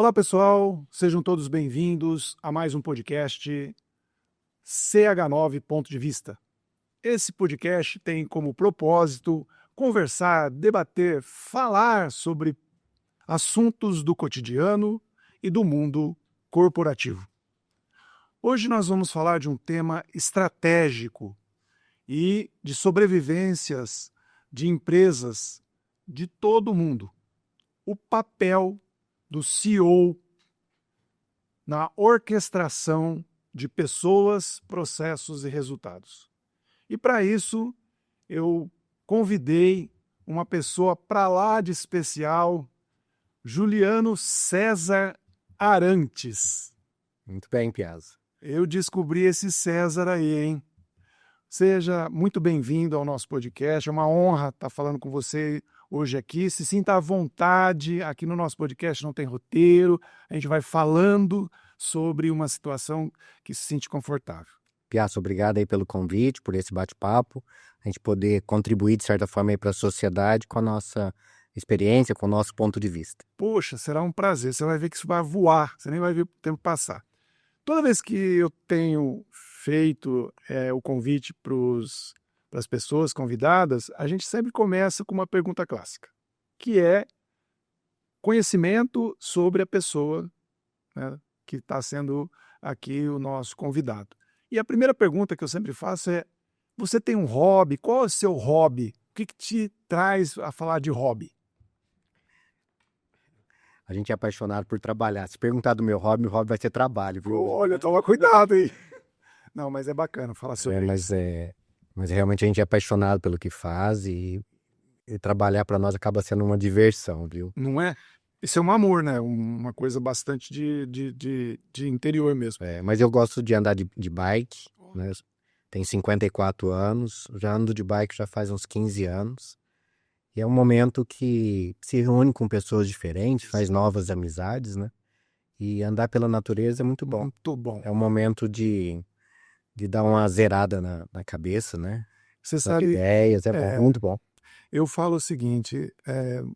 Olá, pessoal, sejam todos bem-vindos a mais um podcast CH9 Ponto de Vista. Esse podcast tem como propósito conversar, debater, falar sobre assuntos do cotidiano e do mundo corporativo. Hoje nós vamos falar de um tema estratégico e de sobrevivências de empresas de todo o mundo. O papel do CEO na orquestração de pessoas, processos e resultados. E para isso, eu convidei uma pessoa para lá de especial, Juliano César Arantes. Muito bem, Piazza. Eu descobri esse César aí, hein? Seja muito bem-vindo ao nosso podcast. É uma honra estar falando com você hoje aqui. Se sinta à vontade. Aqui no nosso podcast não tem roteiro. A gente vai falando sobre uma situação que se sente confortável. Piazza, obrigado aí pelo convite, por esse bate-papo. A gente poder contribuir, de certa forma, para a sociedade com a nossa experiência, com o nosso ponto de vista. Poxa, será um prazer. Você vai ver que isso vai voar. Você nem vai ver o tempo passar. Toda vez que eu tenho feito o convite para as pessoas convidadas, a gente sempre começa com uma pergunta clássica, que é conhecimento sobre a pessoa, né, que está sendo aqui o nosso convidado. E a primeira pergunta que eu sempre faço é: você tem um hobby? Qual é o seu hobby? O que te traz a falar de hobby? A gente é apaixonado por trabalhar. Se perguntar do meu hobby vai ser trabalho, viu? Olha, toma cuidado aí. Não, mas é bacana falar sobre isso. Mas realmente a gente é apaixonado pelo que faz e trabalhar para nós acaba sendo uma diversão, viu? Não é? Isso é um amor, né? Uma coisa bastante de interior mesmo. Mas eu gosto de andar de bike, né? Tenho 54 anos, já ando de bike já faz uns 15 anos. E é um momento que se reúne com pessoas diferentes, faz novas amizades, né? E andar pela natureza é muito bom. Muito bom. É um momento de dar uma zerada na cabeça, né? Você sabe, ideias, bom, muito bom. Eu falo o seguinte,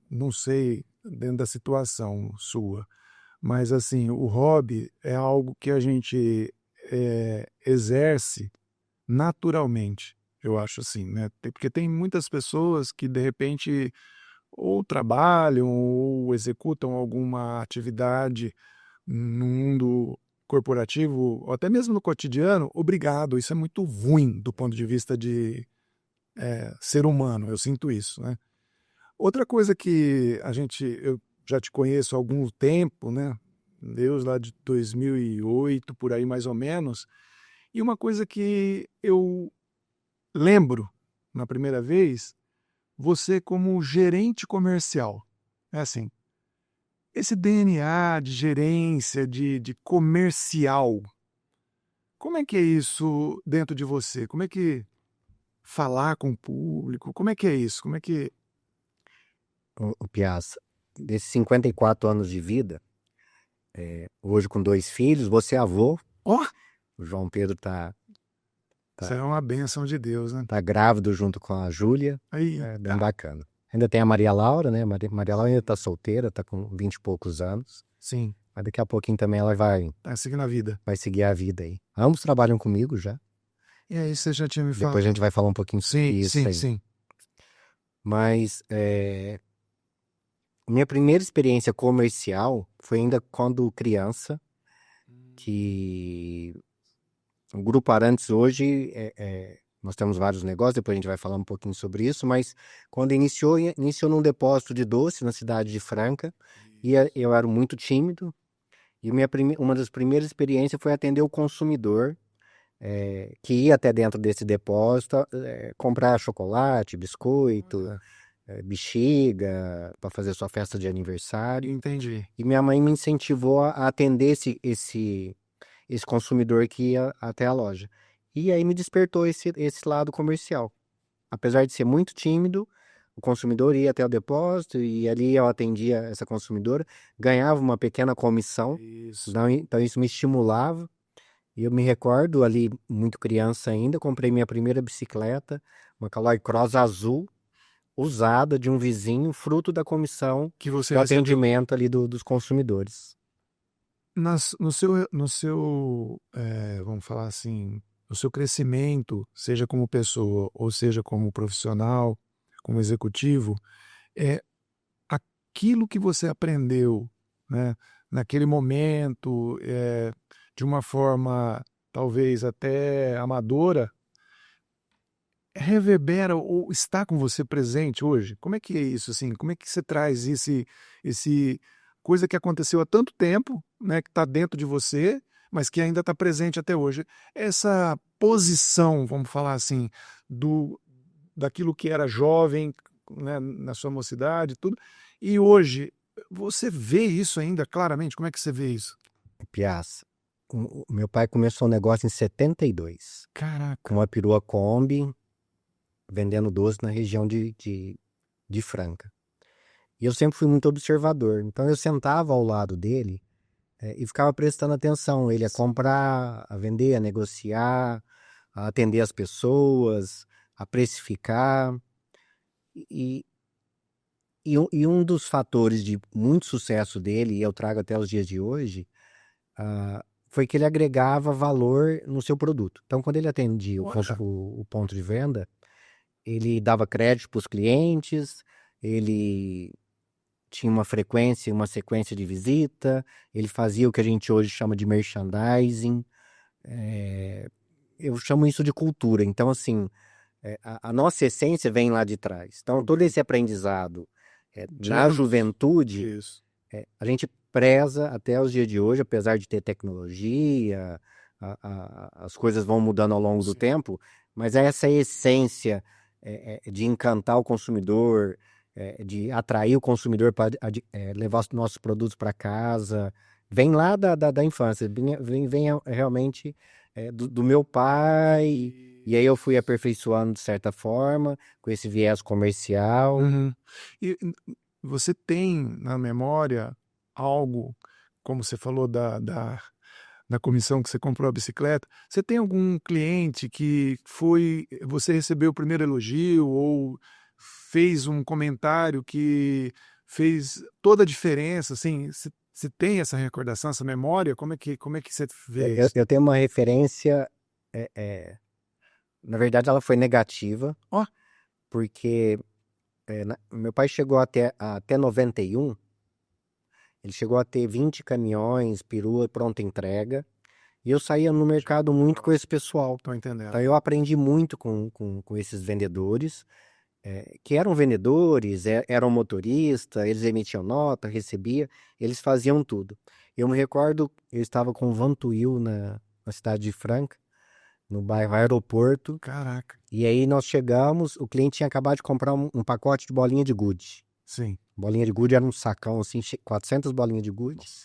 não sei dentro da situação sua, mas assim, o hobby é algo que a gente exerce naturalmente, eu acho assim, né? Porque tem muitas pessoas que de repente ou trabalham ou executam alguma atividade no mundo corporativo, ou até mesmo no cotidiano, obrigado, isso é muito ruim do ponto de vista de ser humano, eu sinto isso, né? Outra coisa que eu já te conheço há algum tempo, né? Deus lá de 2008, por aí mais ou menos, e uma coisa que eu lembro na primeira vez, você como gerente comercial. É assim, esse DNA de gerência, de comercial, como é que é isso dentro de você? Como é que falar com o público? Como é que é isso? Como é que... O Piazza, desses 54 anos de vida, hoje com 2 filhos, você é avô. Ó, O João Pedro tá isso é uma bênção de Deus, né? grávido junto com a Júlia. Aí, É bem bacana. Ainda tem a Maria Laura, né? Maria Laura ainda tá solteira, tá com 20 e poucos anos. sim, Mas daqui a pouquinho também ela vai tá seguindo a vida. seguir a vida aí. Ambos trabalham comigo já. E aí você já tinha me falado. Depois a gente vai falar um pouquinho sobre Sim, isso sim, aí. sim. Mas minha primeira experiência comercial foi ainda quando criança, que o Grupo Arantes hoje, nós temos vários negócios, depois a gente vai falar um pouquinho sobre isso, mas quando iniciou num depósito de doce na cidade de Franca, e eu era muito tímido, e uma das primeiras experiências foi atender o consumidor, que ia até dentro desse depósito, comprar chocolate, biscoito, bexiga, para fazer sua festa de aniversário. Entendi. E minha mãe me incentivou a atender esse consumidor que ia até a loja. E aí me despertou esse lado comercial. Apesar de ser muito tímido, o consumidor ia até o depósito e ali eu atendia essa consumidora, ganhava uma pequena comissão, Isso. então isso me estimulava. E eu me recordo ali, muito criança ainda, comprei minha primeira bicicleta, uma Caloi Cross azul, usada de um vizinho, fruto da comissão Que você do recebeu. atendimento ali dos consumidores. vamos falar assim, no seu crescimento, seja como pessoa ou seja como profissional, como executivo, é aquilo que você aprendeu, né, naquele momento, de uma forma talvez até amadora, reverbera ou está com você presente hoje? Como é que é isso, assim? Como é que você traz esse coisa que aconteceu há tanto tempo, né, que está dentro de você, mas que ainda está presente até hoje? Essa posição, vamos falar assim, do daquilo que era jovem, né, na sua mocidade, tudo, e hoje, você vê isso ainda claramente? Como é que você vê isso? Piazza. O meu pai começou um negócio em 72, com Caraca. uma perua Kombi, vendendo doce na região de Franca. E eu sempre fui muito observador, então eu sentava ao lado dele e ficava prestando atenção. Ele a comprar, a vender, a negociar, a atender as pessoas, a precificar. E, e um dos fatores de muito sucesso dele, e eu trago até os dias de hoje, foi que ele agregava valor no seu produto. Então, quando ele atendia Olha. o ponto de venda, ele dava crédito para os clientes, ele tinha uma frequência, uma sequência de visita, ele fazia o que a gente hoje chama de merchandising. Eu chamo isso de cultura. Então, assim, a nossa essência vem lá de trás. Então, todo esse aprendizado De na anos. juventude, Isso. a gente preza até os dias de hoje, apesar de ter tecnologia, as coisas vão mudando ao longo do Sim. tempo, mas essa essência de encantar o consumidor, de atrair o consumidor para levar os nossos produtos para casa, vem lá da infância, vem realmente do meu pai, e aí eu fui aperfeiçoando de certa forma, com esse viés comercial. Uhum. E você tem na memória algo, como você falou da comissão que você comprou a bicicleta, você tem algum cliente que você recebeu o primeiro elogio ou fez um comentário que fez toda a diferença, assim, você tem essa recordação, essa memória? Como é que você vê Eu, isso? eu tenho uma referência, é, é, na verdade ela foi negativa, Ó, porque meu pai chegou até 91, ele chegou a ter 20 caminhões, perua, pronta entrega, e eu saía no mercado muito com esse pessoal. tô entendendo. Então eu aprendi muito com esses vendedores, que eram vendedores, eram motoristas, eles emitiam nota, recebia, eles faziam tudo. Eu me recordo, eu estava com o Vantuil na cidade de Franca, no bairro Aeroporto. Caraca, E aí nós chegamos, o cliente tinha acabado de comprar um pacote de bolinha de gude. sim. Bolinha de gude era um sacão assim, 400 bolinhas de gude. Nossa.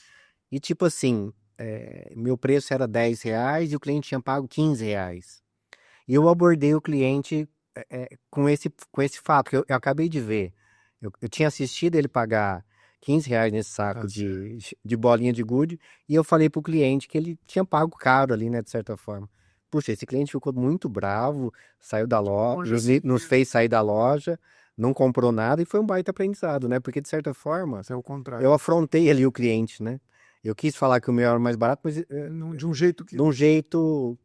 E tipo assim, meu preço era R$ 10 e o cliente tinha pago R$ 15. E eu abordei o cliente com esse fato, que eu acabei de ver. Eu tinha assistido ele pagar R$ 15 nesse saco Tá certo. de bolinha de gude, e eu falei pro cliente que ele tinha pago caro ali, né, de certa forma. Puxa, esse cliente ficou muito bravo, saiu da loja, Longe assim nos mesmo. fez sair da loja, não comprou nada e foi um baita aprendizado, né? Porque de certa forma, Mas é o contrário. eu afrontei ali o cliente, né? Eu quis falar que o meu era mais barato, mas De um jeito que. de um jeito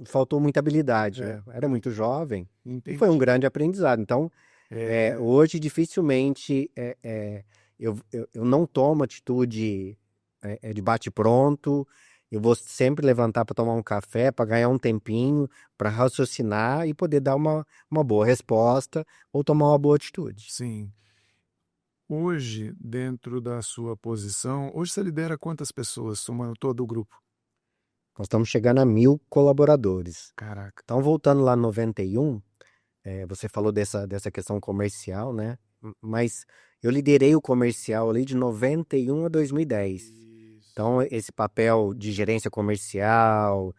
faltou muita habilidade, É, né? Era muito jovem e foi um entendi. grande aprendizado. Então, É, hoje dificilmente eu não tomo atitude de bate-pronto. Eu vou sempre levantar para tomar um café, para ganhar um tempinho, para raciocinar e poder dar uma boa resposta ou tomar uma boa atitude. sim. Hoje, dentro da sua posição, hoje você lidera quantas pessoas, somando todo o grupo? Nós estamos chegando a 1.000 colaboradores. Caraca. Então, voltando lá em 91, você falou dessa questão comercial, né? Mas eu liderei o comercial ali de 91 a 2010. Isso. Então, esse papel de gerência comercial,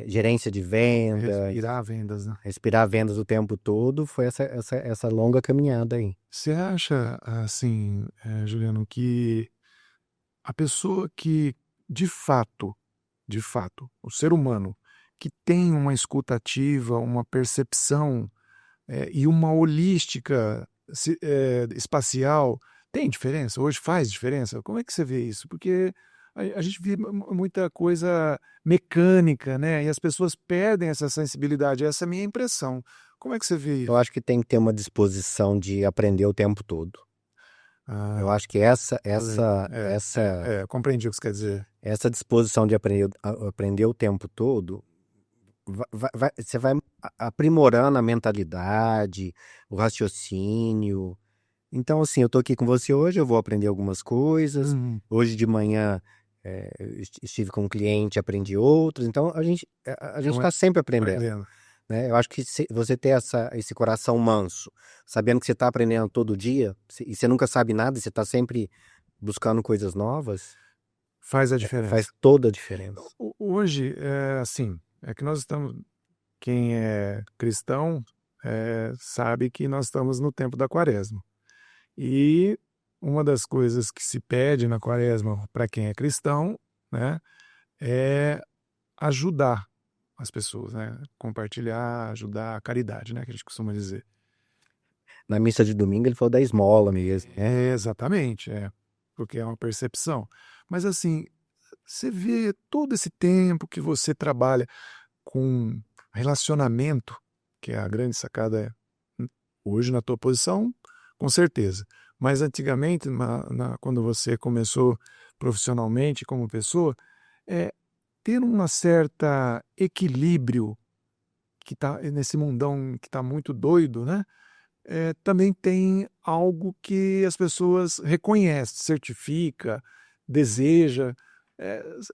gerência de vendas, Respirar vendas, né? respirar vendas o tempo todo, foi essa longa caminhada aí. Você acha, assim, Juliano, que a pessoa que, de fato, o ser humano, que tem uma escuta ativa, uma percepção e uma holística espacial, tem diferença? Hoje faz diferença? Como é que você vê isso? Porque a gente vê muita coisa mecânica, né? E as pessoas perdem essa sensibilidade. Essa é a minha impressão. Como é que você vê Eu isso? acho que tem que ter uma disposição de aprender o tempo todo. Eu Ah, acho que essa, falei. essa, essa, Compreendi o que você quer dizer. essa disposição de aprender o tempo todo, você vai aprimorando a mentalidade, o raciocínio. Então, assim, eu tô aqui com você hoje, eu vou aprender algumas coisas. Uhum. Hoje de manhã, eu estive com um cliente, aprendi outros. Então, a gente Então, está sempre aprendendo, aprendendo. né? Eu acho que você ter esse coração manso, sabendo que você está aprendendo todo dia, e você nunca sabe nada, você está sempre buscando coisas novas, Faz a faz diferença. toda a diferença. Hoje, é assim, é que nós estamos, quem é cristão, sabe que nós estamos no tempo da quaresma. E uma das coisas que se pede na quaresma para quem é cristão, né, é ajudar as pessoas, né? Compartilhar, ajudar, a caridade, né, que a gente costuma dizer. Na missa de domingo ele falou da esmola mesmo. Exatamente, porque é uma percepção. Mas assim, você vê todo esse tempo que você trabalha com relacionamento, que é a grande sacada hoje na tua posição, com certeza. Mas antigamente, quando você começou profissionalmente como pessoa, é ter uma certa equilíbrio que tá nesse mundão que está muito doido, né? Também tem algo que as pessoas reconhecem, certifica, deseja.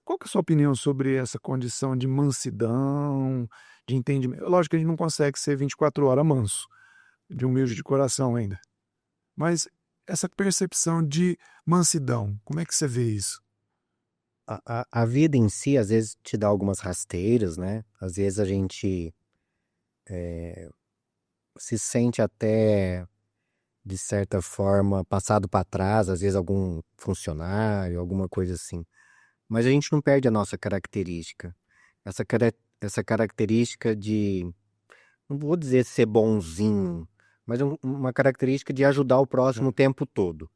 Qual que é a sua opinião sobre essa condição de mansidão, de entendimento? Lógico que a gente não consegue ser 24 horas manso, de humilde de coração ainda. Mas essa percepção de mansidão, como é que você vê isso? A vida em si, às vezes, te dá algumas rasteiras, né? Às vezes a gente se sente até, de certa forma, passado para trás, às vezes algum funcionário, alguma coisa assim. Mas a gente não perde a nossa característica. Essa característica de, não vou dizer ser bonzinho, mas uma característica de ajudar o próximo o tempo todo.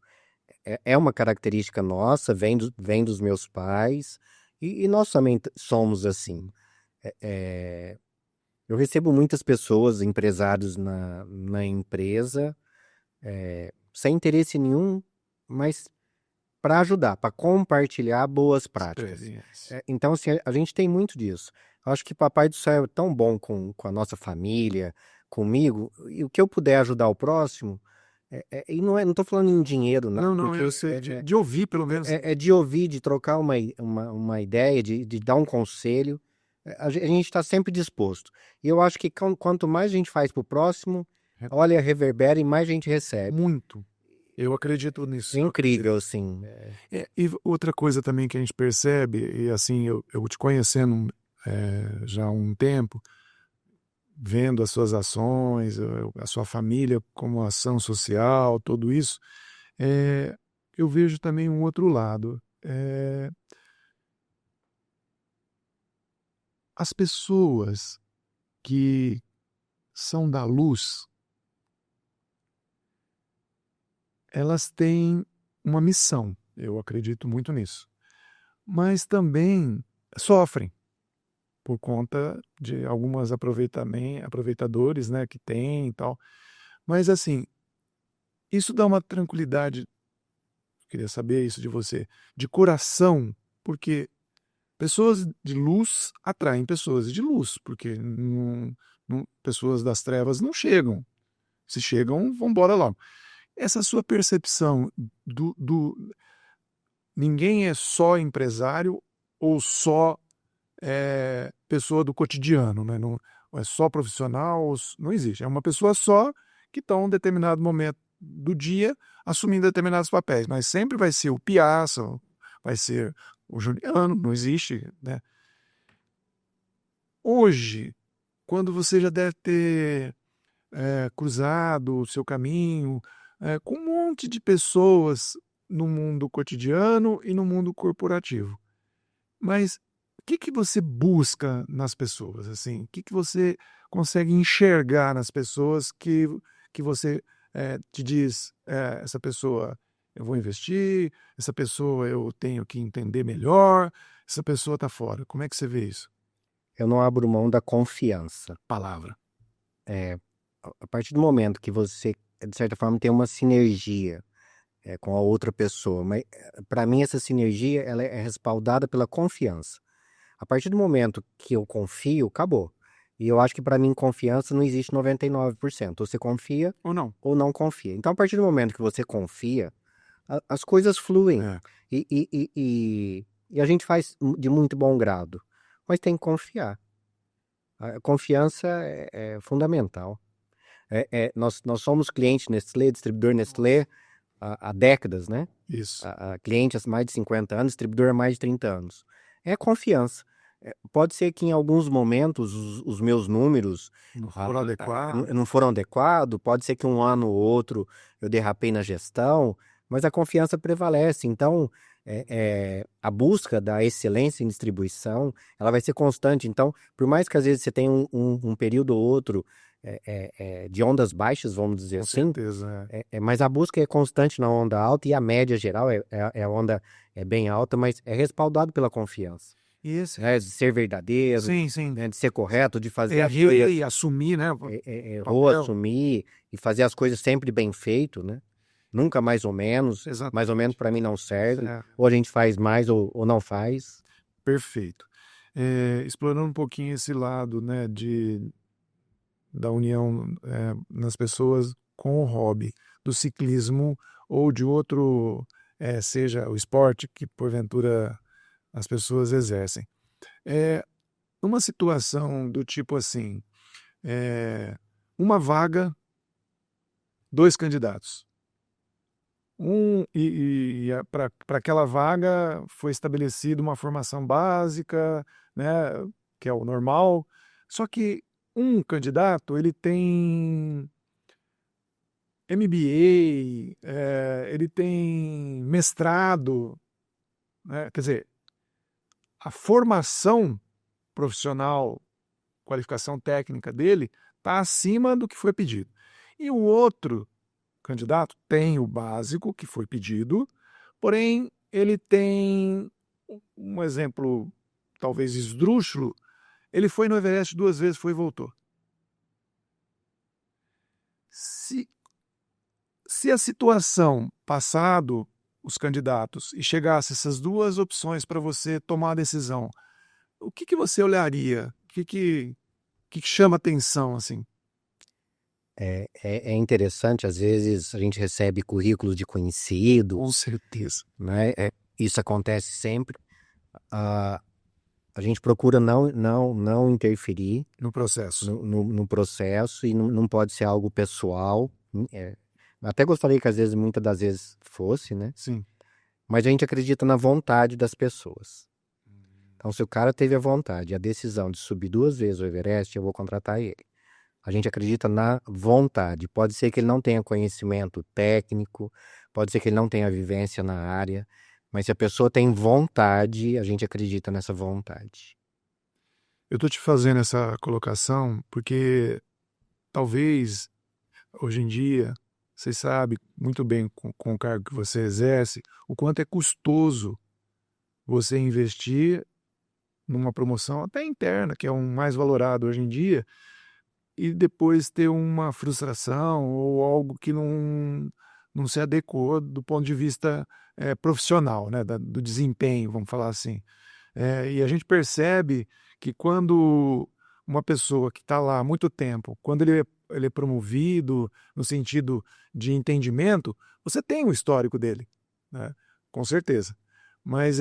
É uma característica nossa, vem dos meus pais, e nós também somos assim. É, eu recebo muitas pessoas, empresários na empresa, sem interesse nenhum, mas para ajudar, para compartilhar boas práticas. Experiência. Então, assim, a gente tem muito disso. Eu acho que Papai do Céu é tão bom com a nossa família, comigo, e o que eu puder ajudar o próximo, e não estou falando em dinheiro, não, Não, não, porque eu sei, de ouvir pelo menos. é de ouvir, de trocar uma ideia, de dar um conselho. A gente está sempre disposto. E eu acho que quanto mais a gente faz para o próximo, olha, reverbera e mais a gente recebe. Muito. Eu acredito É nisso. incrível, assim. E outra coisa também que a gente percebe, e assim, eu te conhecendo já há um tempo, vendo as suas ações, a sua família como ação social, tudo isso, eu vejo também um outro lado. As pessoas que são da luz, elas têm uma missão. Eu acredito muito nisso. Mas também sofrem por conta de algumas aproveitadores, né, que tem e tal. Mas assim, isso dá uma tranquilidade, queria saber isso de você, de coração, porque pessoas de luz atraem pessoas de luz, porque pessoas das trevas não chegam. Se chegam, vão embora logo. Essa sua percepção ninguém é só empresário ou só pessoa do cotidiano, né? Não é só profissional, não existe. É uma pessoa só que está em um determinado momento do dia assumindo determinados papéis, mas sempre vai ser o Piazza, vai ser o Juliano, não existe, né? Hoje, quando você já deve ter cruzado o seu caminho com um monte de pessoas no mundo cotidiano e no mundo corporativo. Mas o que que você busca nas pessoas, assim? O que que você consegue enxergar nas pessoas que você te diz, essa pessoa eu vou investir, essa pessoa eu tenho que entender melhor, essa pessoa está fora. Como é que você vê isso? Eu não abro mão da confiança. Palavra. A partir do momento que você, de certa forma, tem uma sinergia com a outra pessoa, mas para mim essa sinergia ela é respaldada pela confiança. A partir do momento que eu confio, acabou. E eu acho que para mim confiança não existe 99%. Ou você confia Ou não? ou não confia. Então, a partir do momento que você confia, as coisas fluem. É. E a gente faz de muito bom grado. Mas tem que confiar. A confiança é fundamental. Nós somos cliente Nestlé, distribuidor Nestlé há décadas, né? Isso. Cliente há mais de 50 anos, distribuidor há mais de 30 anos. É confiança. Pode ser que em alguns momentos os meus números Não foram adequados. não foram adequados, pode ser que um ano ou outro eu derrapei na gestão, mas a confiança prevalece. Então, a busca da excelência em distribuição, ela vai ser constante. Então, por mais que às vezes você tenha um período ou outro de ondas baixas, vamos dizer Com assim, certeza. mas a busca é constante na onda alta e a média geral a onda é bem alta, mas é respaldado pela confiança. E esse? Né, de ser verdadeiro, Sim, sim. né, de ser correto, de fazer Errou e assumir, né? errou, assumir e fazer as coisas sempre bem feito, né? Nunca mais ou menos. Exato. Mais ou menos para mim não serve. É. Ou a gente faz mais ou não faz. Perfeito. Explorando um pouquinho esse lado, né, da união nas pessoas com o hobby do ciclismo ou de outro, seja o esporte que porventura as pessoas exercem. Numa situação do tipo assim, uma vaga, 2 candidatos. Para aquela vaga foi estabelecida uma formação básica, né, que é o normal. Só que um candidato ele tem MBA, ele tem mestrado, né? Quer dizer, a formação profissional, qualificação técnica dele está acima do que foi pedido. E o outro candidato tem o básico que foi pedido, porém ele tem um exemplo talvez esdrúxulo, ele foi no Everest 2 vezes, foi e voltou. Se a situação passado os candidatos e chegasse essas duas opções para você tomar a decisão, o que você olharia? O que chama atenção assim? É interessante, às vezes a gente recebe currículos de Com conhecidos, certeza. né? Isso acontece sempre. A gente procura não interferir No processo. no processo e não pode ser algo pessoal. Até gostaria que às vezes, muitas das vezes fosse, né? Sim. Mas a gente acredita na vontade das pessoas. Então, se o cara teve a vontade, a decisão de subir 2 vezes o Everest, eu vou contratar ele. A gente acredita na vontade. Pode ser que ele não tenha conhecimento técnico, pode ser que ele não tenha vivência na área, mas se a pessoa tem vontade, a gente acredita nessa vontade. Eu estou te fazendo essa colocação porque talvez hoje em dia você sabe muito bem com o cargo que você exerce o quanto é custoso você investir numa promoção até interna, que é um mais valorado hoje em dia, e depois ter uma frustração ou algo que não se adequou do ponto de vista profissional, né, do desempenho, vamos falar assim. E a gente percebe que quando uma pessoa que está lá há muito tempo, quando ele é promovido no sentido de entendimento, você tem o histórico dele, né? Com certeza. Mas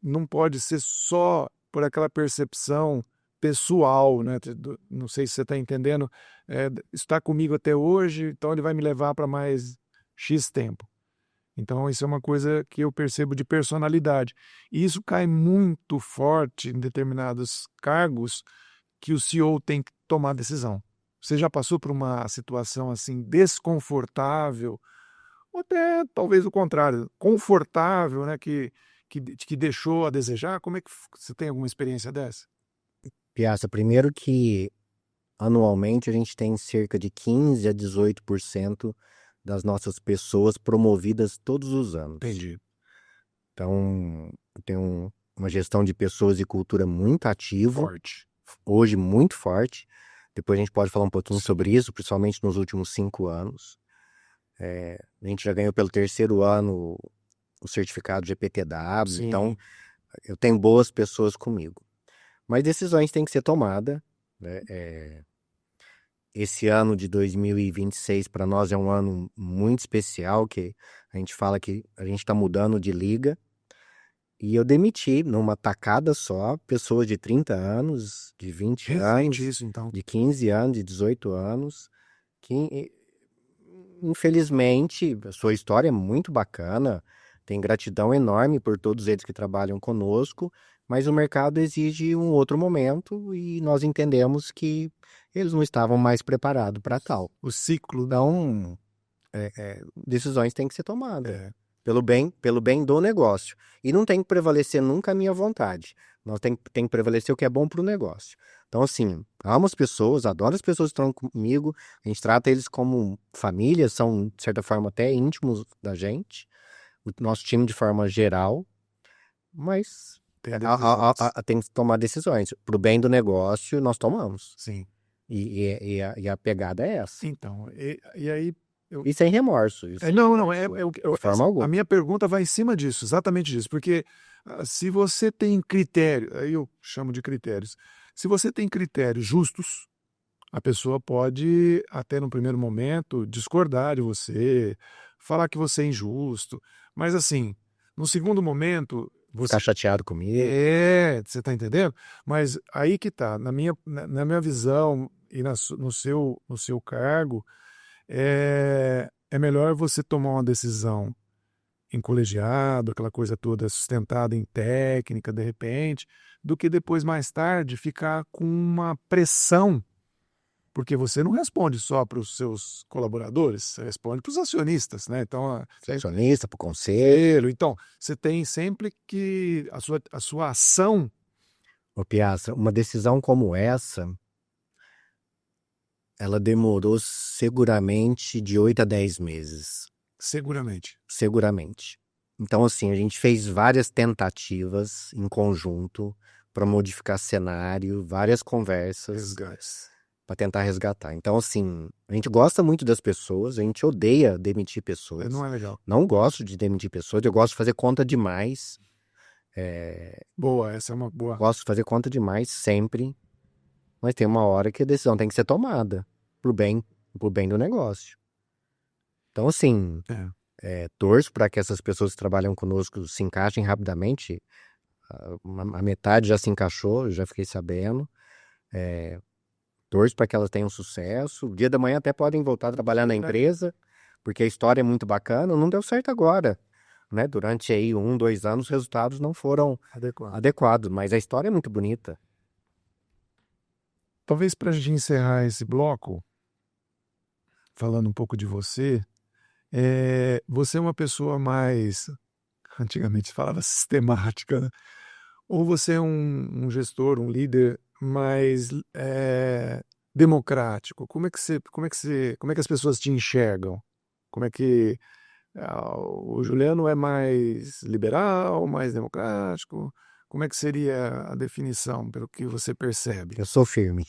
não pode ser só por aquela percepção pessoal, né? Não sei se você está entendendo, está comigo até hoje, então ele vai me levar para mais X tempo. Então, isso é uma coisa que eu percebo de personalidade. E isso cai muito forte em determinados cargos que o CEO tem que tomar decisão. Você já passou por uma situação assim desconfortável, ou até talvez o contrário, confortável, né, que deixou a desejar? Como é que você tem alguma experiência dessa? Piazza, primeiro que anualmente a gente tem cerca de 15 a 18% das nossas pessoas promovidas todos os anos. Entendi. Então, eu tenho uma gestão de pessoas e cultura muito ativa, Forte. hoje muito forte. Depois a gente pode falar um pouquinho sobre isso, principalmente nos últimos 5 anos. A gente já ganhou pelo 3º ano o certificado GPTW, Sim. então eu tenho boas pessoas comigo. Mas decisões têm que ser tomadas, né? Esse ano de 2026 para nós é um ano muito especial, que a gente fala que a gente está mudando de liga. E eu demiti numa tacada só pessoas de 30 anos, de 20 anos, Recente isso, então. de 15 anos, de 18 anos, que infelizmente a sua história é muito bacana, tem gratidão enorme por todos eles que trabalham conosco, mas o mercado exige um outro momento e nós entendemos que eles não estavam mais preparados para tal. O ciclo. Então, decisões têm que ser tomadas. É. Pelo bem do negócio. E não tem que prevalecer nunca a minha vontade. Nós tem que prevalecer o que é bom para o negócio. Então, assim, amo as pessoas, adoro as pessoas que estão comigo, a gente trata eles como família, são, de certa forma, até íntimos da gente, o nosso time de forma geral, mas tem que tomar decisões. Para o bem do negócio, nós tomamos. Sim. E a pegada é essa. Então, e aí... E sem remorso. Isso. Não, De forma alguma. A minha pergunta vai em cima disso, exatamente disso, porque se você tem critério, aí eu chamo de critérios, se você tem critérios justos, a pessoa pode, até no primeiro momento, discordar de você, falar que você é injusto, mas assim, no segundo momento... Ficar chateado comigo. Você tá entendendo? Mas aí que tá, na minha visão e no seu cargo, é melhor você tomar uma decisão em colegiado, aquela coisa toda sustentada em técnica, de repente, do que depois, mais tarde, ficar com uma pressão, porque você não responde só para os seus colaboradores, você responde para os acionistas, né? Então, acionista, para o conselho. Então, você tem sempre que a sua ação... Ô Piazza, uma decisão como essa, ela demorou seguramente de 8 a 10 meses. Seguramente. Seguramente. Então, assim, a gente fez várias tentativas em conjunto para modificar cenário, várias conversas para tentar resgatar. Então, assim, a gente gosta muito das pessoas, a gente odeia demitir pessoas. Não é legal. Não gosto de demitir pessoas, eu gosto de fazer conta demais. Boa, essa é uma boa. Gosto de fazer conta demais sempre. Mas tem uma hora que a decisão tem que ser tomada pro bem do negócio. Então, assim, torço para que essas pessoas que trabalham conosco se encaixem rapidamente. A metade já se encaixou, já fiquei sabendo. Torço para que elas tenham sucesso. O dia da manhã até podem voltar a trabalhar na empresa, porque a história é muito bacana. Não deu certo agora, né? Durante aí 1, 2 anos, os resultados não foram adequados, mas a história é muito bonita. Talvez para a gente encerrar esse bloco, falando um pouco de você, você é uma pessoa mais, antigamente se falava sistemática, né? Ou você é um gestor, um líder mais democrático? Como é que as pessoas te enxergam? Como é que o Juliano é mais liberal, mais democrático? Como é que seria a definição, pelo que você percebe? Eu sou firme.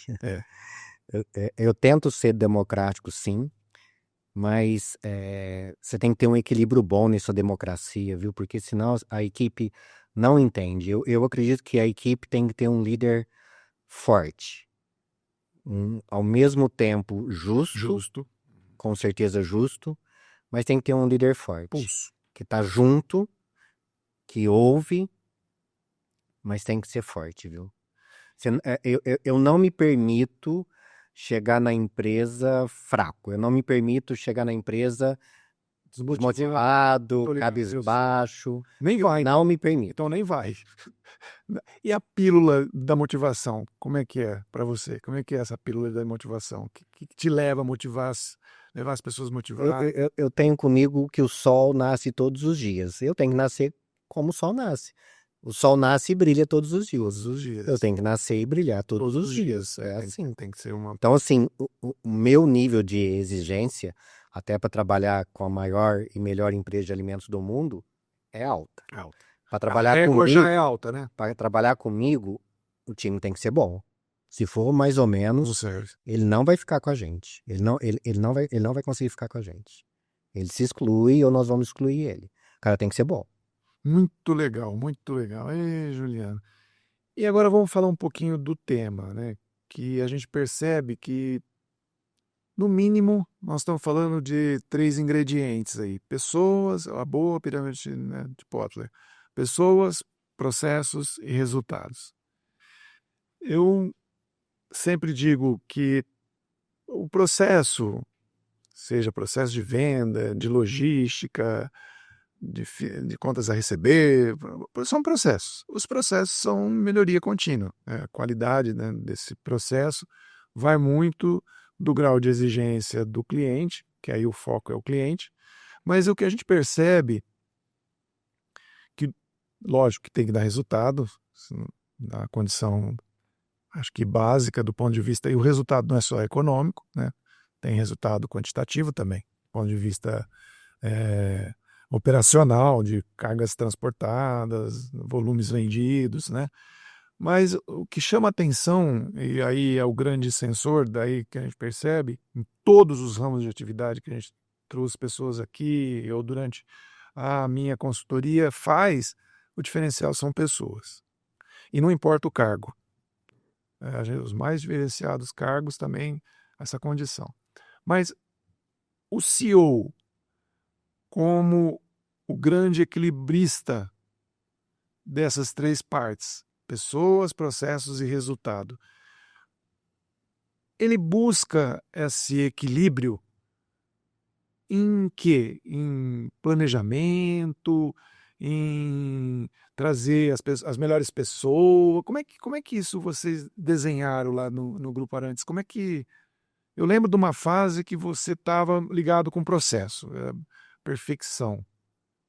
Eu tento ser democrático, sim, mas você tem que ter um equilíbrio bom nessa democracia, viu? Porque senão a equipe não entende. Eu acredito que a equipe tem que ter um líder forte, ao mesmo tempo justo, com certeza justo, mas tem que ter um líder forte, Pulso. que tá junto, que ouve, mas tem que ser forte, viu? Eu não me permito chegar na empresa fraco, eu não me permito chegar na empresa desmotivado, cabisbaixo. Nem vai. Não me permito. Então nem vai. E a pílula da motivação, como é que é para você? Como é que é essa pílula da motivação? O que te leva a levar as pessoas a motivar? Eu tenho comigo que o sol nasce todos os dias. Eu tenho que nascer como o sol nasce. O sol nasce e brilha todos os dias. Todos os dias. Eu tenho que nascer e brilhar todos os dias. É assim. Tem que ser uma... Então, assim, o meu nível de exigência, até para trabalhar com a maior e melhor empresa de alimentos do mundo, é alta. Alta. Para A trabalhar régua já comigo, é alta, né? para trabalhar comigo, o time tem que ser bom. Se for mais ou Não menos, serve. ele não vai ficar com a gente. Ele não vai conseguir ficar com a gente. Ele se exclui ou nós vamos excluir ele. O cara tem que ser bom. Muito legal, muito legal. Ei, Juliano. E agora vamos falar um pouquinho do tema, né? Que a gente percebe que, no mínimo, nós estamos falando de 3 ingredientes aí. Pessoas, a boa pirâmide, né, de Kotler. Pessoas, processos e resultados. Eu sempre digo que o processo, seja processo de venda, de logística, de contas a receber, são processos. Os processos são melhoria contínua. A qualidade, né, desse processo vai muito do grau de exigência do cliente, que aí o foco é o cliente, mas o que a gente percebe que, lógico, que tem que dar resultado, na condição, acho que básica do ponto de vista, e o resultado não é só econômico, né? Tem resultado quantitativo também, do ponto de vista operacional, de cargas transportadas, volumes vendidos, né? Mas o que chama atenção, e aí é o grande sensor, daí que a gente percebe, em todos os ramos de atividade que a gente trouxe pessoas aqui, ou durante a minha consultoria, o diferencial são pessoas. E não importa o cargo. Os mais diferenciados cargos também, essa condição. Mas o CEO, como o grande equilibrista dessas 3 partes, pessoas, processos e resultado, ele busca esse equilíbrio em quê? Em planejamento, em trazer as melhores pessoas. Como é que isso vocês desenharam lá no Grupo Arantes? Como é que... Eu lembro de uma fase que você estava ligado com o processo, perfeição.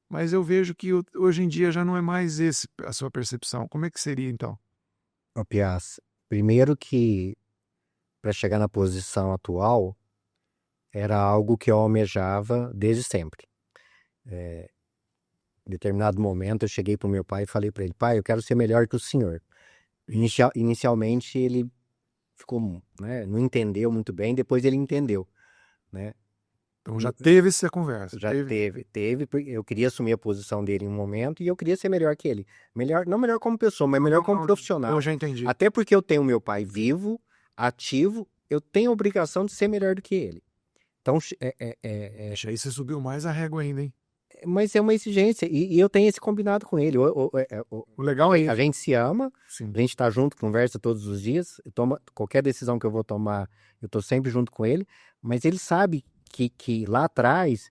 Mas eu vejo que hoje em dia já não é mais esse a sua percepção. Como é que seria então? Ô, Piaz, primeiro que para chegar na posição atual, era algo que eu almejava desde sempre. Em determinado momento, eu cheguei para o meu pai e falei para ele: pai, eu quero ser melhor que o senhor. Inicialmente, ele ficou, né, não entendeu muito bem, depois ele entendeu, né? Então já teve essa conversa, Já teve, porque eu queria assumir a posição dele em um momento e eu queria ser melhor que ele. Melhor, não melhor como pessoa, mas melhor como profissional. Eu já entendi. Até porque eu tenho meu pai vivo, ativo, eu tenho a obrigação de ser melhor do que ele. Então, Aí você subiu mais a régua ainda, hein? mas é uma exigência, e eu tenho esse combinado com ele. O legal é A isso. gente se ama, Sim. a gente tá junto, conversa todos os dias, qualquer decisão que eu vou tomar, eu tô sempre junto com ele, mas ele sabe que lá atrás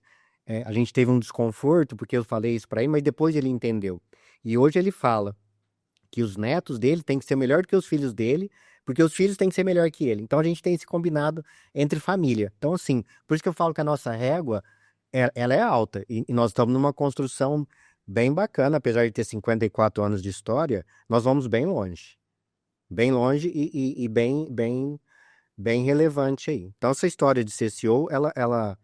a gente teve um desconforto, porque eu falei isso para ele, mas depois ele entendeu. E hoje ele fala que os netos dele têm que ser melhor do que os filhos dele, porque os filhos têm que ser melhor que ele. Então a gente tem esse combinado entre família. Então, assim, por isso que eu falo que a nossa régua, ela é alta, e nós estamos numa construção bem bacana, apesar de ter 54 anos de história, nós vamos bem longe. Bem longe e bem relevante aí. Então, essa história de ser CEO, ela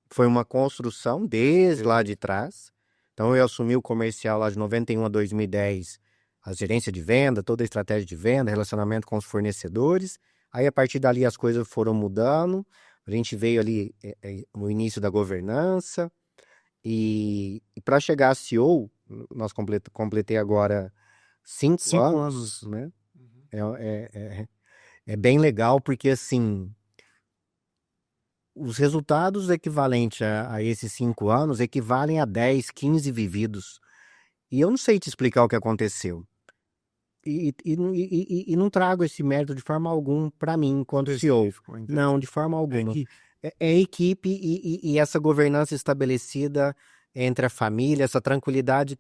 foi uma construção desde lá de trás. Então, eu assumi o comercial lá de 91 a 2010, a gerência de venda, toda a estratégia de venda, relacionamento com os fornecedores. Aí, a partir dali, as coisas foram mudando. A gente veio ali no início da governança. E para chegar a CEO, nós completei agora 5 5 anos, anos. né? É bem legal porque, assim, os resultados equivalentes a esses 5 anos equivalem a 10, 15 vividos. E eu não sei te explicar o que aconteceu. E não trago esse mérito de forma alguma para mim, enquanto CEO. Específico, entendi. Não, de forma alguma. equipe. É equipe e essa governança estabelecida entre a família, essa tranquilidade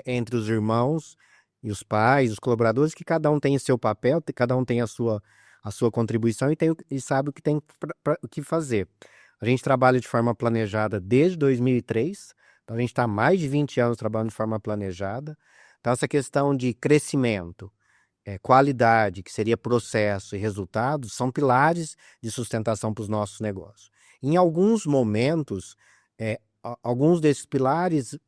entre os irmãos e os pais, os colaboradores, que cada um tem o seu papel, cada um tem a sua contribuição e sabe o que tem o que fazer. A gente trabalha de forma planejada desde 2003, então a gente está há mais de 20 anos trabalhando de forma planejada. Então, essa questão de crescimento, qualidade, que seria processo e resultados, são pilares de sustentação para os nossos negócios. Em alguns momentos, alguns desses pilares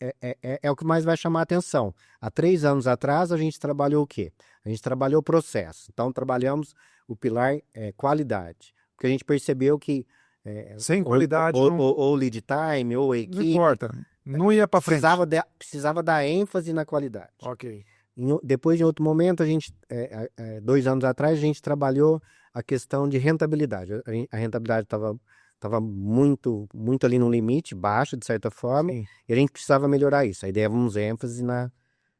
é o que mais vai chamar a atenção. Há 3 anos atrás, a gente trabalhou o quê? A gente trabalhou o processo. Então, trabalhamos o pilar qualidade. Porque a gente percebeu que Sem qualidade ou lead time, ou não equipe, importa. Não ia para frente. precisava dar ênfase na qualidade. Ok. Depois, em outro momento, 2 anos atrás, a gente trabalhou a questão de rentabilidade. A rentabilidade estava muito, muito ali no limite, baixa, de certa forma, Sim. e a gente precisava melhorar isso. Aí demos ênfase na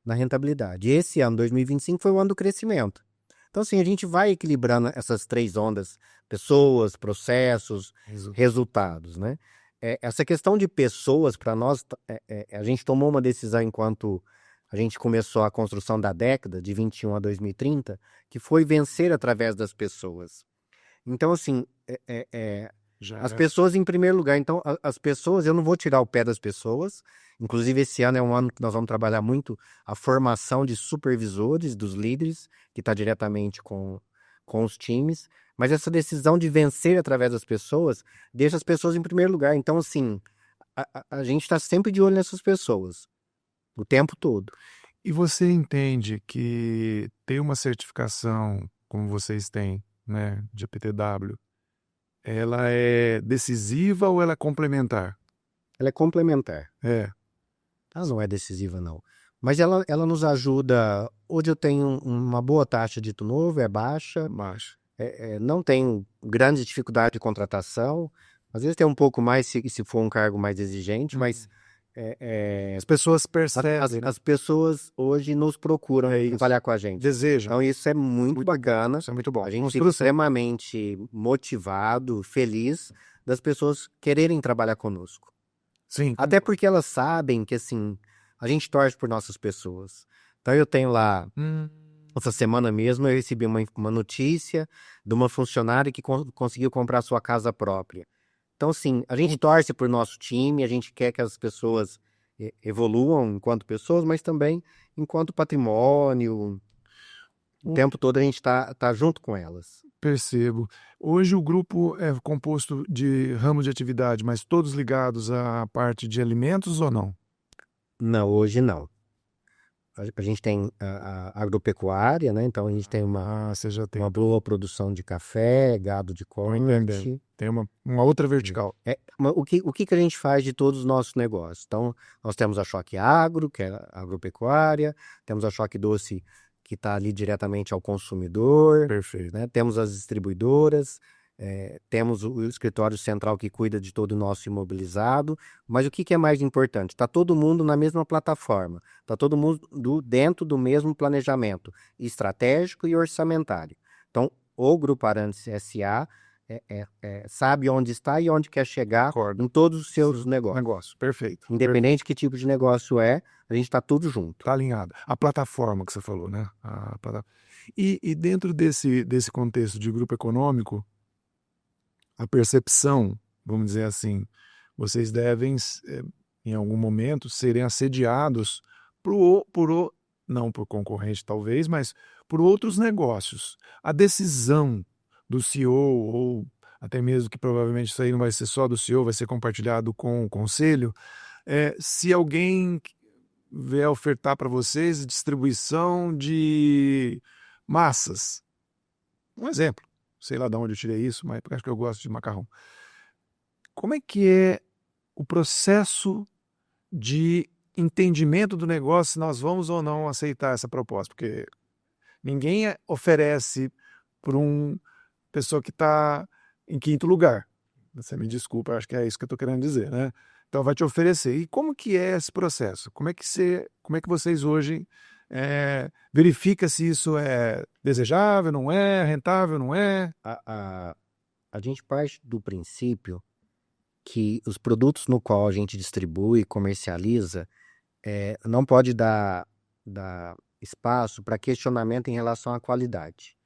rentabilidade. E esse ano, 2025, foi o ano do crescimento. Então, assim, a gente vai equilibrando essas 3 ondas: pessoas, processos, resultados, né? Essa questão de pessoas, para nós, a gente tomou uma decisão enquanto a gente começou a construção da década, de 21 a 2030, que foi vencer através das pessoas. Então, assim, as pessoas em primeiro lugar. Então, as pessoas, eu não vou tirar o pé das pessoas. Inclusive, esse ano é um ano que nós vamos trabalhar muito a formação de supervisores, dos líderes, que está diretamente com os times. Mas essa decisão de vencer através das pessoas deixa as pessoas em primeiro lugar. Então, assim, a gente está sempre de olho nessas pessoas, o tempo todo. E você entende que ter uma certificação, como vocês têm, né, de APTW, ela é decisiva ou ela é complementar? Ela é complementar. Ela não é decisiva, não. Mas ela nos ajuda. Hoje eu tenho uma boa taxa de turnover, é baixa. Não tenho grande dificuldade de contratação. Às vezes tem um pouco mais se for um cargo mais exigente, mas as pessoas percebem. As pessoas hoje nos procuram trabalhar com a gente. Desejam. Então isso é muito bacana. Isso é muito bom. A gente fica extremamente motivado, feliz das pessoas quererem trabalhar conosco. Sim. Até porque elas sabem que, assim, a gente torce por nossas pessoas. Então eu tenho lá, essa semana mesmo, eu recebi uma notícia de uma funcionária que conseguiu comprar sua casa própria. Então, assim, a gente torce por nosso time, a gente quer que as pessoas evoluam enquanto pessoas, mas também enquanto patrimônio. O tempo todo a gente tá junto com elas. Percebo. Hoje o grupo é composto de ramos de atividade, mas todos ligados à parte de alimentos ou não? Não, hoje não. A gente tem a agropecuária, né? Então a gente tem uma boa produção de café, gado de corte. Tem uma outra vertical. O que a gente faz de todos os nossos negócios? Então, nós temos a Choque Agro, que é a agropecuária, temos a Choque Doce, que está ali diretamente ao consumidor. Perfeito. Né? Temos as distribuidoras, temos o escritório central que cuida de todo o nosso imobilizado. Mas o que é mais importante? Está todo mundo na mesma plataforma, está todo mundo dentro do mesmo planejamento estratégico e orçamentário. Então, o Grupo Arantes S.A. sabe onde está e onde quer chegar em todos os seus negócios. Perfeito. Independente de que tipo de negócio a gente está tudo junto. Está alinhado. A plataforma que você falou, né? E dentro desse contexto de grupo econômico, a percepção, vamos dizer assim, vocês devem, em algum momento, serem assediados não por concorrente talvez, mas por outros negócios. A decisão do CEO, ou até mesmo que provavelmente isso aí não vai ser só do CEO, vai ser compartilhado com o conselho, se alguém vier ofertar para vocês distribuição de massas, um exemplo, sei lá de onde eu tirei isso, mas acho que eu gosto de macarrão. Como é que é o processo de entendimento do negócio, se nós vamos ou não aceitar essa proposta? Porque ninguém oferece para uma pessoa que está em 5º lugar. Você me desculpa, acho que é isso que eu estou querendo dizer, né? Então vai te oferecer. E como que é esse processo? Como é que vocês hoje verificam se isso é desejável, não é, rentável, não é? A gente parte do princípio que os produtos no qual a gente distribui e comercializa não pode dar espaço para questionamento em relação à qualidade,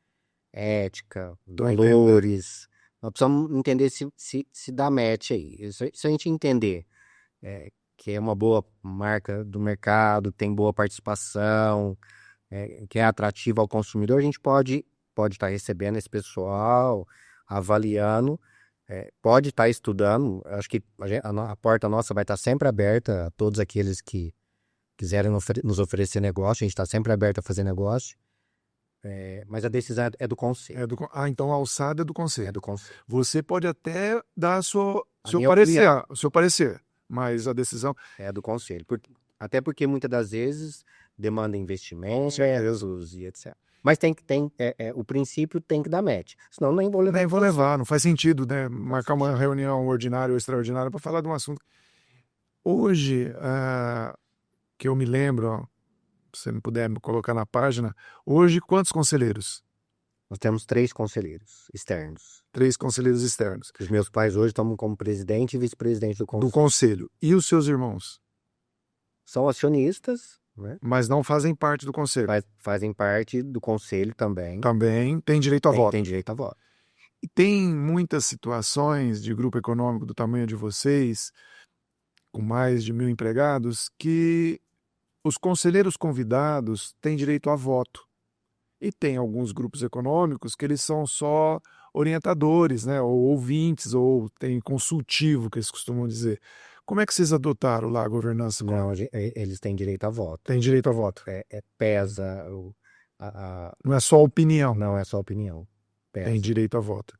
ética, valores. Nós precisamos entender se dá match aí. Se a gente entender que é uma boa marca do mercado, tem boa participação, que é atrativa ao consumidor, a gente pode estar recebendo esse pessoal, avaliando, pode estar estudando. Acho que a porta nossa vai estar sempre aberta a todos aqueles que quiserem nos oferecer negócio. A gente está sempre aberto a fazer negócio. Mas a decisão é do conselho. Então a alçada é do É conselho. do conselho. Você pode até dar seu minha parecer, mas a decisão É do conselho. Até porque muitas das vezes demanda investimentos e etc. Mas o princípio tem que dar match. Senão nem vou levar. nem vou levar, não faz sentido, né? Marcar uma reunião ordinária ou extraordinária para falar de um assunto. Hoje, que eu me lembro, ó, se você não puder me colocar na página, hoje quantos conselheiros? Nós temos 3 conselheiros externos. 3 conselheiros externos. Os meus pais hoje estão como presidente e vice-presidente do conselho. Do conselho. E os seus irmãos? São acionistas, né? Mas não fazem parte do conselho. Fazem parte do conselho também. Também tem direito a voto. Tem direito a voto. E tem muitas situações de grupo econômico do tamanho de vocês, com mais de 1.000 empregados, que os conselheiros convidados têm direito a voto. E tem alguns grupos econômicos que eles são só orientadores, né, ou ouvintes, ou tem consultivo, que eles costumam dizer. Como é que vocês adotaram lá a governança? Não, eles têm direito a voto. Tem direito a voto. Pesa. Não é só opinião. Não é só opinião. Pesa. Tem direito a voto.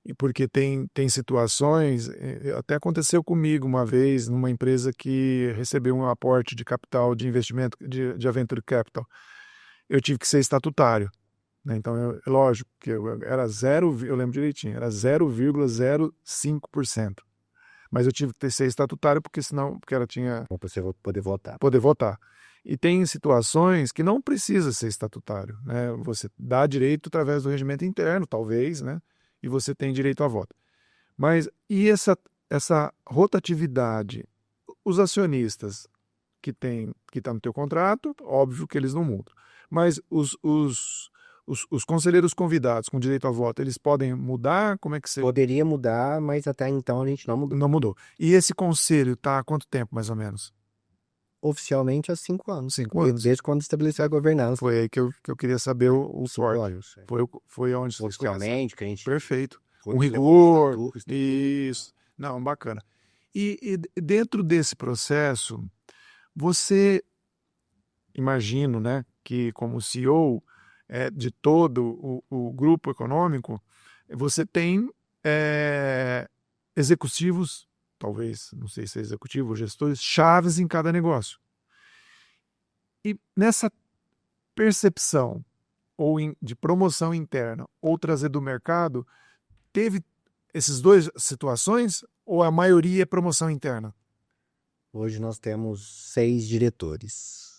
E porque tem situações, até aconteceu comigo uma vez numa empresa que recebeu um aporte de capital de investimento, de venture capital. Eu tive que ser estatutário, né? Então, lógico que era eu lembro direitinho, era 0,05%. Mas eu tive que ser estatutário porque ela tinha... Para você poder votar. Poder votar. E tem situações que não precisa ser estatutário, né? Você dá direito através do regimento interno, talvez, né? E você tem direito a voto. Mas e essa rotatividade? Os acionistas que está no teu contrato, óbvio que eles não mudam. Mas os conselheiros convidados com direito a voto, eles podem mudar? Como é que você... Poderia mudar, mas até então a gente não mudou. Não mudou. E esse conselho está há quanto tempo, mais ou menos? Oficialmente há 5 anos. 5 anos. Desde quando estabeleceu a governança. Foi aí que eu queria saber o forte. Foi onde vocês oficialmente que a gente... Perfeito. Com rigor. Isso. Não, bacana. E dentro desse processo, você, imagino, né, que como CEO de todo o grupo econômico, você tem executivos, talvez, não sei se é executivo, gestores, chaves em cada negócio. E nessa percepção ou de promoção interna ou trazer do mercado, teve essas 2 situações ou a maioria é promoção interna? Hoje nós temos 6 diretores.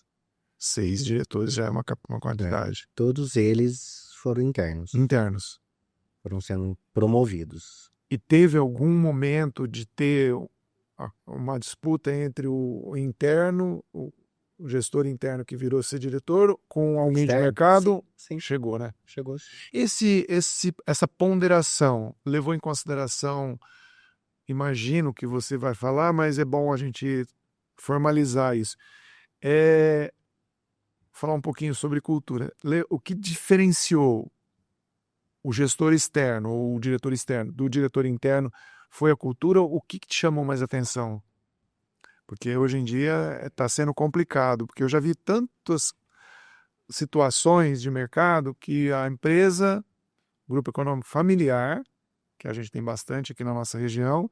6 diretores já é uma quantidade. Todos eles foram internos. Internos. Foram sendo promovidos. E teve algum momento de ter uma disputa entre o interno, o gestor interno que virou ser diretor, com alguém de mercado? Sim. Chegou, né? Chegou. Essa ponderação levou em consideração, imagino que você vai falar, mas é bom a gente formalizar isso. Falar um pouquinho sobre cultura. O que diferenciou o gestor externo ou o diretor externo do diretor interno foi a cultura? O que te chamou mais atenção? Porque hoje em dia está sendo complicado, porque eu já vi tantas situações de mercado que a empresa, grupo econômico familiar, que a gente tem bastante aqui na nossa região,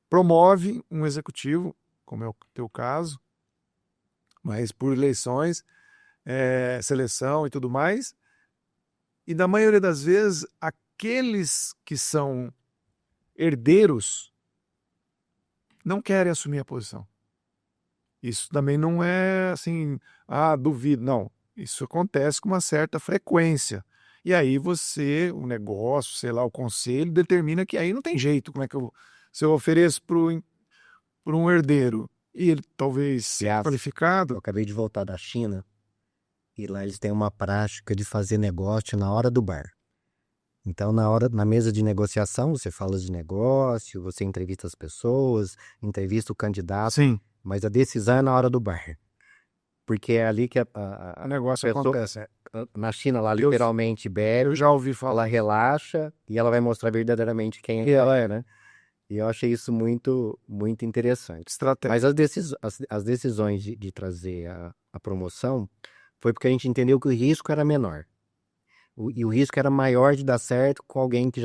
promove um executivo, como é o teu caso, mas por eleições, seleção e tudo mais, e na maioria das vezes, aqueles que são herdeiros não querem assumir a posição. Isso também não é assim, duvido, não. Isso acontece com uma certa frequência. E aí o negócio, sei lá, o conselho determina que aí não tem jeito. Como é que se eu ofereço para um herdeiro e ele talvez qualificado... Eu acabei de voltar da China e lá eles têm uma prática de fazer negócio na hora do bar. Então, na mesa de negociação, você fala de negócio, você entrevista as pessoas, entrevista o candidato. Sim. Mas a decisão é na hora do bar. porque é ali que O a negócio pessoa, acontece. na China lá literalmente bebe, Eu já ouvi falar. ela relaxa e ela vai mostrar verdadeiramente quem ela é, né? E eu achei isso muito, muito interessante. Estratégia. Mas as decisões de trazer a promoção foi porque a gente entendeu que o risco era menor. E o risco era maior de dar certo com alguém que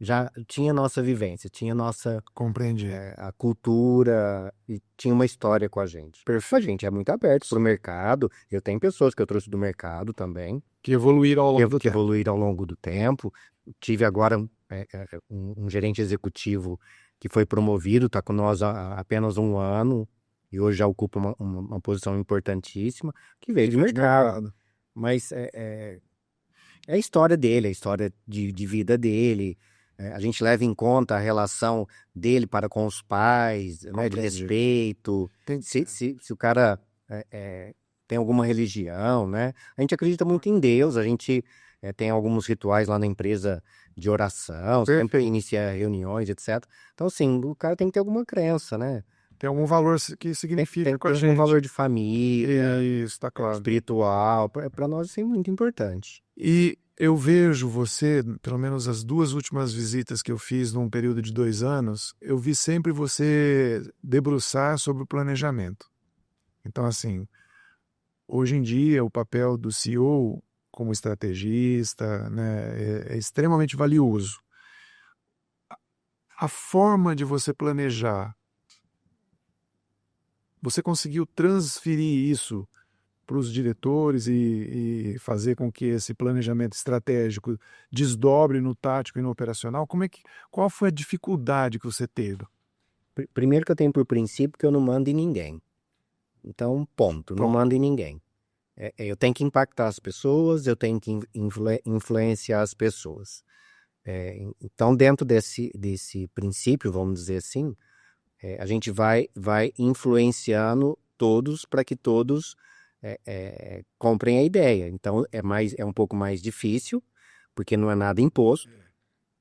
já tinha nossa vivência, tinha nossa Compreendi. a cultura e tinha uma história com a gente. A gente é muito aberto para o mercado. Eu tenho pessoas que eu trouxe do mercado também, Que evoluíram ao longo do que tempo. evoluíram ao longo do tempo. Tive agora um gerente executivo que foi promovido, está com nós há apenas um ano e hoje já ocupa uma posição importantíssima, que veio de mercado. Mas é a história dele, a história de vida dele. A gente leva em conta a relação dele para com os pais, né, de Compreendi. respeito. Se o cara tem alguma religião, né? A gente acredita muito em Deus, a gente tem alguns rituais lá na empresa de oração, sempre Perfeito. inicia reuniões, etc. Então, assim, o cara tem que ter alguma crença, né? Tem algum valor que significa com a Tem um gente. valor de família, É isso, tá claro. espiritual. Para nós isso é muito importante. E eu vejo você, pelo menos as 2 últimas visitas que eu fiz num período de 2 anos, eu vi sempre você debruçar sobre o planejamento. Então, assim, hoje em dia o papel do CEO como estrategista, né, é extremamente valioso. A forma de você planejar, você conseguiu transferir isso para os diretores e fazer com que esse planejamento estratégico desdobre no tático e no operacional? Qual foi a dificuldade que você teve? Primeiro que eu tenho por princípio que eu não mando em ninguém. Então, ponto, não mando em ninguém. Eu tenho que impactar as pessoas, eu tenho que influenciar as pessoas. Então, dentro desse princípio, vamos dizer assim, a gente vai influenciando todos para que todos comprem a ideia. Então, é um pouco mais difícil, porque não é nada imposto.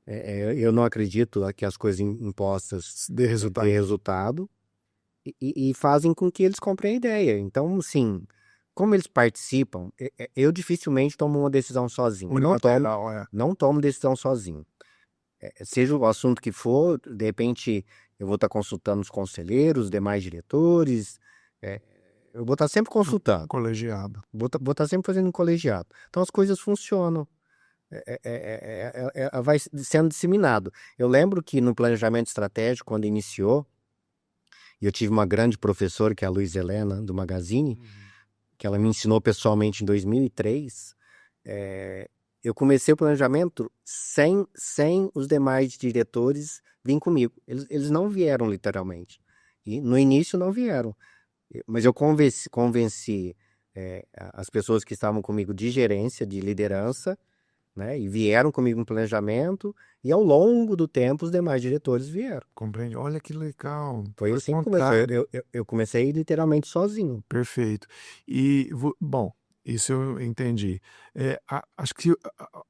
Eu não acredito que as coisas impostas De dê resultado. E fazem com que eles comprem a ideia. Então, assim, como eles participam, eu dificilmente tomo uma decisão sozinho. Não tomo decisão sozinho. Seja o assunto que for, de repente eu vou estar consultando os conselheiros, os demais diretores, eu vou estar sempre consultando. Colegiado. Vou estar sempre fazendo um colegiado. Então as coisas funcionam. Vai sendo disseminado. Eu lembro que no planejamento estratégico, quando iniciou, e eu tive uma grande professora, que é a Luiz Helena, do Magazine, que ela me ensinou pessoalmente em 2003. Eu comecei o planejamento sem os demais diretores virem comigo. Eles não vieram, literalmente. E no início não vieram. Mas eu convenci as pessoas que estavam comigo de gerência, de liderança, né? E vieram comigo no planejamento. E ao longo do tempo, os demais diretores vieram. Compreende? Olha que legal. Foi assim que começou. Eu comecei literalmente sozinho. Perfeito. E, bom, isso eu entendi. Acho que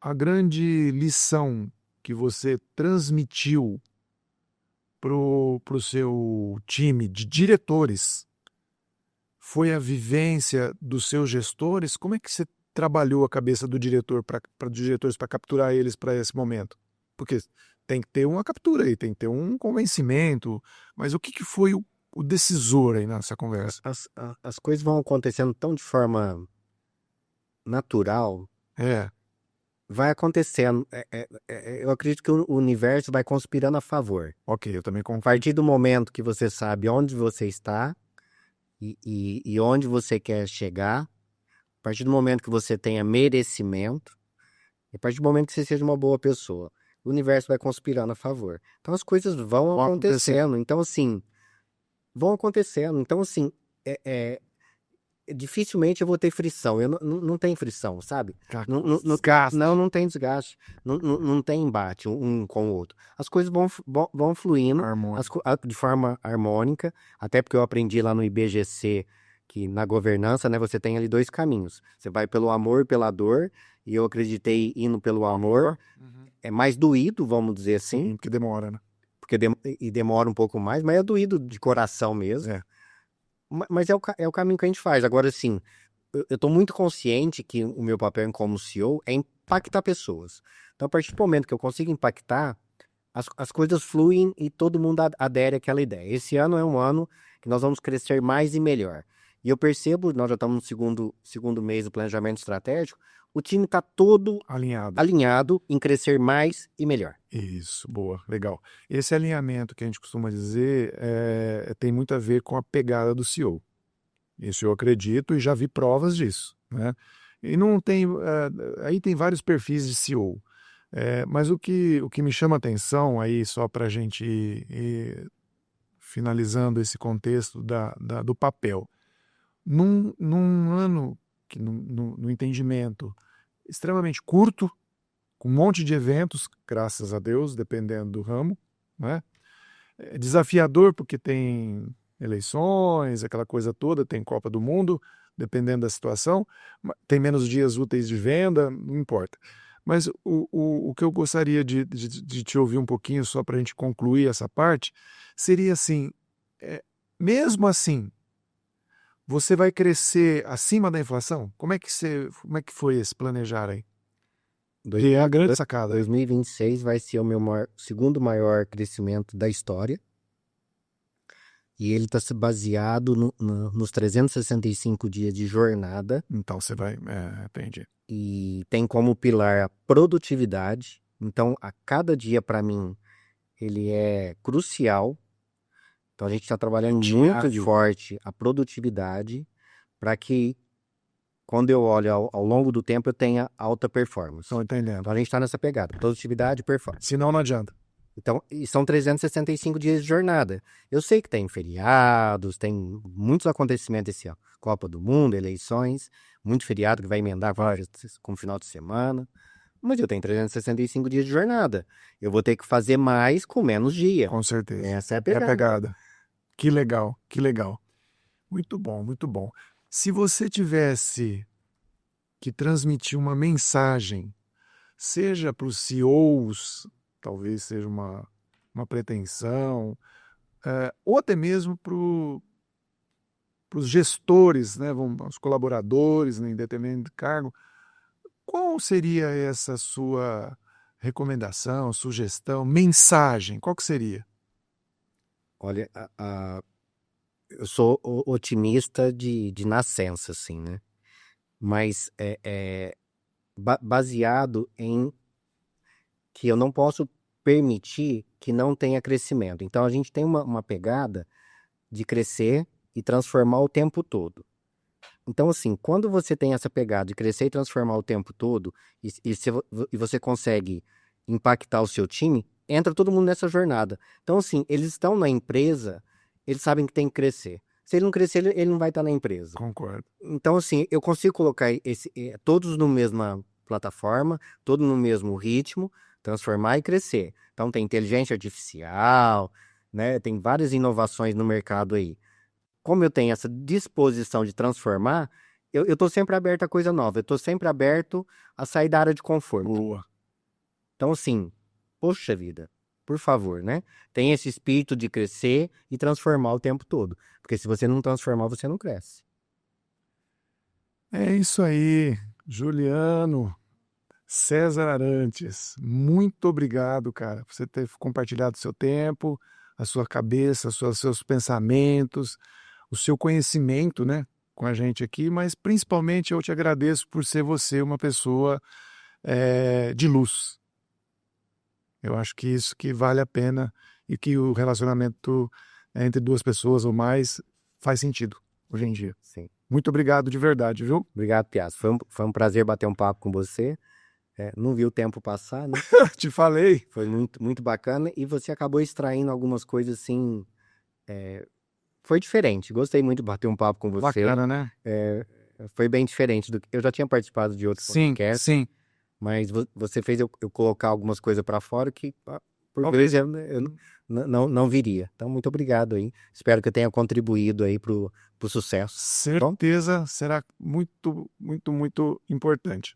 a grande lição que você transmitiu para o seu time de diretores foi a vivência dos seus gestores? Como é que você trabalhou a cabeça do diretor para os diretores para capturar eles para esse momento? Porque tem que ter uma captura aí, tem que ter um convencimento. Mas o que foi o decisor aí nessa conversa? As coisas vão acontecendo tão de forma natural. Vai acontecendo. Eu acredito que o universo vai conspirando a favor. Ok, eu também A concordo. partir do momento que você sabe onde você está e onde você quer chegar, a partir do momento que você tenha merecimento, e a partir do momento que você seja uma boa pessoa, o universo vai conspirando a favor. Então as coisas vão acontecendo. Então, assim, vão acontecendo. Então, assim, dificilmente eu vou ter frição. Eu não tem frição, sabe? Desgaste. Não tem desgaste. Não tem embate um com o outro. As coisas vão fluindo de forma harmônica, até porque eu aprendi lá no IBGC que na governança, né, você tem ali 2 caminhos. Você vai pelo amor e pela dor, e eu acreditei indo pelo amor. É mais doído, vamos dizer assim. Porque demora, né? Porque demora um pouco mais, mas é doído de coração mesmo. Mas é o caminho que a gente faz. Agora, assim, eu estou muito consciente que o meu papel como CEO é impactar pessoas. Então, a partir do momento que eu consigo impactar, as coisas fluem e todo mundo adere àquela ideia. Esse ano é um ano que nós vamos crescer mais e melhor. E eu percebo, nós já estamos no segundo mês do planejamento estratégico, o time está todo alinhado em crescer mais e melhor. Isso, boa, legal. Esse alinhamento que a gente costuma dizer tem muito a ver com a pegada do CEO. Isso eu acredito e já vi provas disso, né? E não tem, aí tem vários perfis de CEO. Mas o que me chama a atenção aí, só para a gente ir finalizando esse contexto do papel, num ano que no entendimento extremamente curto, com um monte de eventos, graças a Deus, dependendo do ramo, né? É desafiador porque tem eleições, aquela coisa toda, tem Copa do Mundo, dependendo da situação, tem menos dias úteis de venda, não importa. Mas o que eu gostaria de te ouvir um pouquinho, só para a gente concluir essa parte, seria assim, mesmo assim, você vai crescer acima da inflação? Como é que foi esse planejar aí? É a grande sacada. 2026 vai ser o meu segundo maior crescimento da história. E ele está baseado nos 365 dias de jornada. Então você vai... entendi. E tem como pilar a produtividade. Então, a cada dia, para mim, ele é crucial. Então, a gente está trabalhando muito forte a produtividade para que, quando eu olho ao longo do tempo, eu tenha alta performance. Estou entendendo. Então, a gente está nessa pegada, produtividade e performance. Senão não adianta. Então, e são 365 dias de jornada. Eu sei que tem feriados, tem muitos acontecimentos esse ano. Copa do Mundo, eleições, muito feriado que vai emendar vários com o final de semana. Mas eu tenho 365 dias de jornada. Eu vou ter que fazer mais com menos dia. Com certeza. Essa é a pegada. É a pegada. Que legal, que legal. Muito bom, muito bom. Se você tivesse que transmitir uma mensagem, seja para os CEOs, talvez seja uma pretensão, ou até mesmo para os gestores, né, os colaboradores em determinado cargo, qual seria essa sua recomendação, sugestão, mensagem? Qual que seria? Olha, eu sou otimista de nascença, assim, né? Mas baseado em que eu não posso permitir que não tenha crescimento. Então, a gente tem uma pegada de crescer e transformar o tempo todo. Então, assim, quando você tem essa pegada de crescer e transformar o tempo todo, e você consegue impactar o seu time, entra todo mundo nessa jornada. Então, assim, eles estão na empresa, eles sabem que tem que crescer. Se ele não crescer, ele não vai estar na empresa. Concordo. Então, assim, eu consigo colocar todos na mesma plataforma, todos no mesmo ritmo, transformar e crescer. Então, tem inteligência artificial, né? Tem várias inovações no mercado aí. Como eu tenho essa disposição de transformar, eu estou sempre aberto a coisa nova. Eu estou sempre aberto a sair da área de conforto. Boa. Então, assim, poxa vida, por favor, né? Tem esse espírito de crescer e transformar o tempo todo. Porque se você não transformar, você não cresce. É isso aí, Juliano César Arantes. Muito obrigado, cara, por você ter compartilhado o seu tempo, a sua cabeça, seus pensamentos, o seu conhecimento, né, com a gente aqui, mas principalmente eu te agradeço por ser você uma pessoa de luz. Eu acho que isso que vale a pena e que o relacionamento entre duas pessoas ou mais faz sentido hoje em dia. Sim. Muito obrigado de verdade, viu? Obrigado, Piazza. Foi um prazer bater um papo com você. Não vi o tempo passar, né? Te falei. Foi muito, muito bacana. E você acabou extraindo algumas coisas assim. Foi diferente. Gostei muito de bater um papo com você. Bacana, né? Foi bem diferente do que eu já tinha participado de outros podcasts. Sim. Mas você fez eu colocar algumas coisas para fora que, por vezes, eu não viria. Então, muito obrigado aí. Espero que eu tenha contribuído aí pro sucesso. Certeza será muito, muito, muito importante.